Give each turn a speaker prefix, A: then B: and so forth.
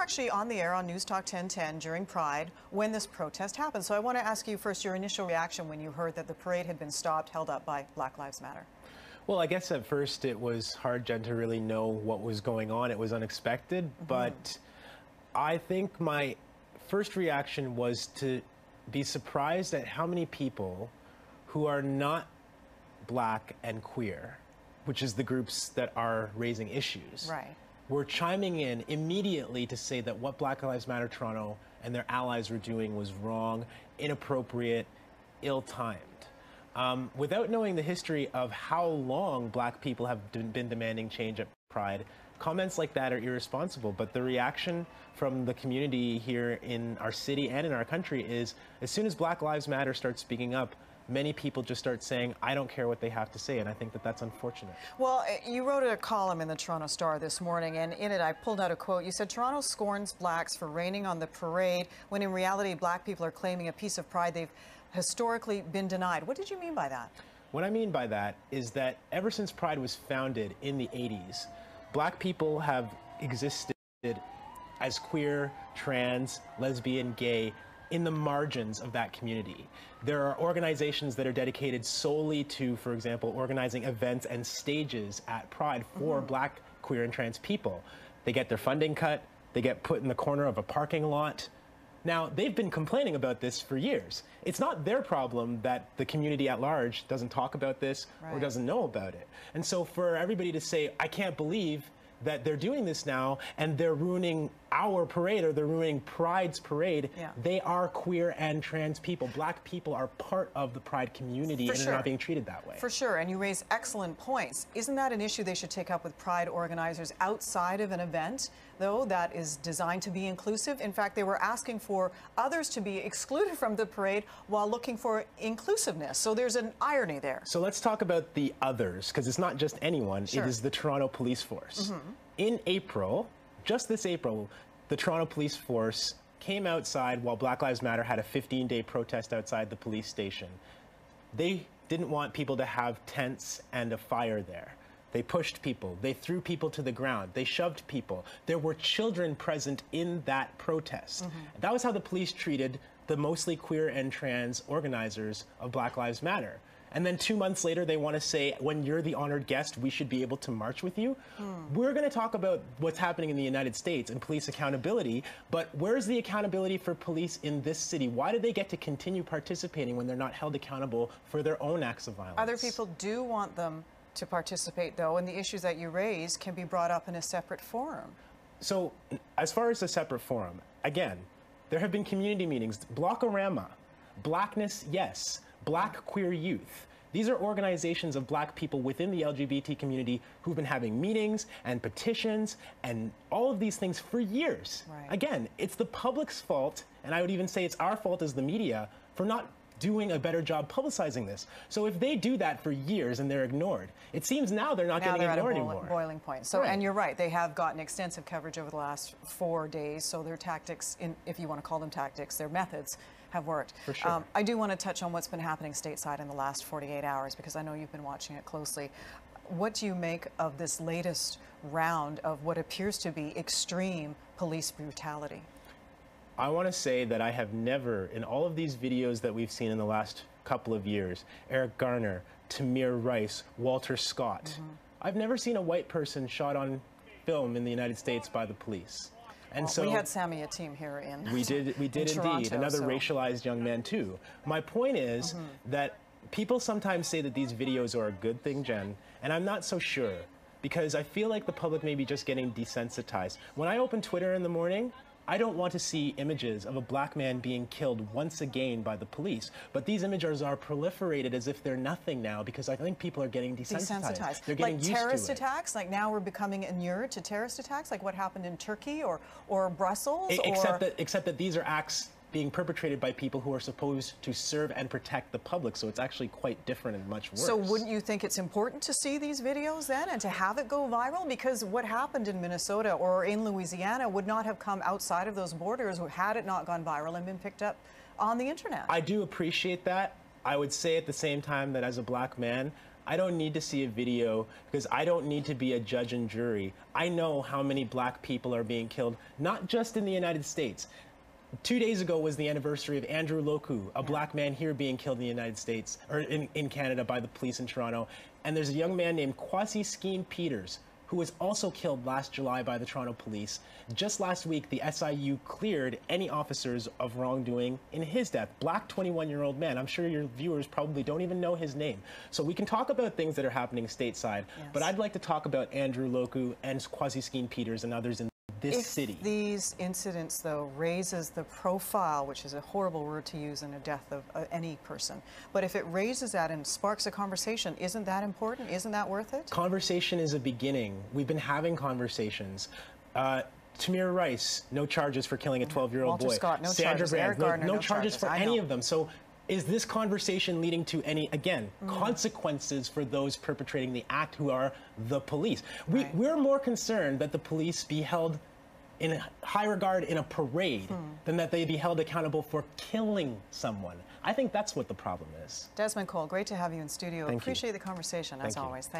A: actually on the air on News Talk 1010 during Pride when this protest happened. So I want to ask you first your initial reaction when you heard that the parade had been stopped, held up by Black Lives Matter. Well,
B: I guess at first it was hard, Jen, to really know what was going on. It was unexpected, but I think my first reaction was to be surprised at how many people who are not Black and queer, which is the groups that are raising issues, were chiming in immediately to say that what Black Lives Matter Toronto and their allies were doing was wrong, inappropriate, ill-timed. Without knowing the history of how long Black people have been demanding change at Pride, comments like that are irresponsible. But the reaction from the community here in our city and in our country is, as soon as Black Lives Matter starts speaking up, many people just start saying, I don't care what they have to say, and I think that that's unfortunate.
A: Well, you wrote a column in the Toronto Star this morning, and in it I pulled out a quote. You said, Toronto scorns Blacks for raining on the parade, when in reality Black people are claiming a piece of pride they've historically been denied. What did you mean by that?
B: What I mean by that is that ever since Pride was founded in the 80s, Black people have existed as queer, trans, lesbian, gay, in the margins of that community. There are organizations that are dedicated solely to, for example, organizing events and stages at Pride for Black, queer, and trans people. They get their funding cut, they get put in the corner of a parking lot. Now, they've been complaining about this for years. It's not their problem that the community at large doesn't talk about this or doesn't know about it. And so for everybody to say, I can't believe that they're doing this now and they're ruining our parade or they're ruining Pride's parade, they are queer and trans people. Black people are part of the Pride community and they're not being treated that way.
A: For sure, and you raise excellent points. Isn't that an issue they should take up with Pride organizers outside of an event, though, that is designed to be inclusive? In fact, they were asking for others to be excluded from the parade while looking for inclusiveness. So there's an irony there.
B: So let's talk about the others, because it's not just anyone, it is the Toronto Police Force. In April, just this April, the Toronto Police Force came outside while Black Lives Matter had a 15-day protest outside the police station. They didn't want people to have tents and a fire there. They pushed people. They threw people to the ground. They shoved people. There were children present in that protest. That was how the police treated the mostly queer and trans organizers of Black Lives Matter. And then 2 months later, they want to say, when you're the honored guest, we should be able to march with you. We're going to talk about what's happening in the United States and police accountability, but where's the accountability for police in this city? Why do they get to continue participating when they're not held accountable for their own acts of violence?
A: Other people do want them to participate, though, and the issues that you raise can be brought up in a separate forum.
B: So, as far as a separate forum, again, there have been community meetings, Blockorama, Blackness Yes, Black Queer Youth. These are organizations of Black people within the LGBT community who've been having meetings and petitions and all of these things for years. Again, it's the public's fault, and I would even say it's our fault as the media for not doing a better job publicizing this. So if they do that for years and they're ignored, it seems now they're not getting ignored anymore.
A: Boiling point. So, and you're right, they have gotten extensive coverage over the last 4 days, so their tactics, if you want to call them tactics, their methods have worked.
B: For sure.
A: I do want to touch on what's been happening stateside in the last 48 hours, because I know you've been watching it closely. What do you make of this latest round of what appears to be extreme police brutality?
B: I want to say that I have never, in all of these videos that we've seen in the last couple of years, Eric Garner, Tamir Rice, Walter Scott, I've never seen a white person shot on film in the United States by the police. And
A: well,
B: so
A: we had Sammy Atim here in
B: we did indeed,
A: Toronto,
B: another racialized young man too. My point is that people sometimes say that these videos are a good thing, Jen, and I'm not so sure, because I feel like the public may be just getting desensitized. When I open Twitter in the morning, I don't want to see images of a Black man being killed once again by the police, but these images are proliferated as if they're nothing now, because I think people are getting desensitized. They're getting used to it.
A: Like terrorist attacks, like now we're becoming inured to terrorist attacks, like what happened in Turkey or Brussels?
B: Except that these are acts being perpetrated by people who are supposed to serve and protect the public, so it's actually quite different and much worse.
A: So wouldn't you think it's important to see these videos then and to have it go viral? Because what happened in Minnesota or in Louisiana would not have come outside of those borders had it not gone viral and been picked up on the internet.
B: I do appreciate that. I would say at the same time that as a Black man, I don't need to see a video because I don't need to be a judge and jury. I know how many black people are being killed, not just in the United States. 2 days ago was the anniversary of Andrew Loku, a black man here being killed in the United States, or in Canada by the police in Toronto. And there's a young man named Kwasi Skeen-Peters, who was also killed last July by the Toronto police. Just last week, the SIU cleared any officers of wrongdoing in his death. Black 21-year-old man. I'm sure your viewers probably don't even know his name. So we can talk about things that are happening stateside, but I'd like to talk about Andrew Loku and Kwasi Skeen-Peters and others in this city.
A: If these incidents, though, raises the profile, which is a horrible word to use in a death of any person, but if it raises that and sparks a conversation, isn't that important? Isn't that worth it?
B: Conversation is a beginning. We've been having conversations. Tamir Rice, no charges for killing a 12-year-old boy.
A: Walter Scott, no
B: Sandra
A: charges.
B: Brand,
A: Eric Gardner,
B: no charges for any
A: know.
B: of them. So is this conversation leading to any, again, consequences for those perpetrating the act who are the police? We're more concerned that the police be held in high regard in a parade than that they be held accountable for killing someone. I think that's what the problem is.
A: Desmond Cole, great to have you in studio.
B: Thank you.
A: Appreciate the conversation, as always. Thank you.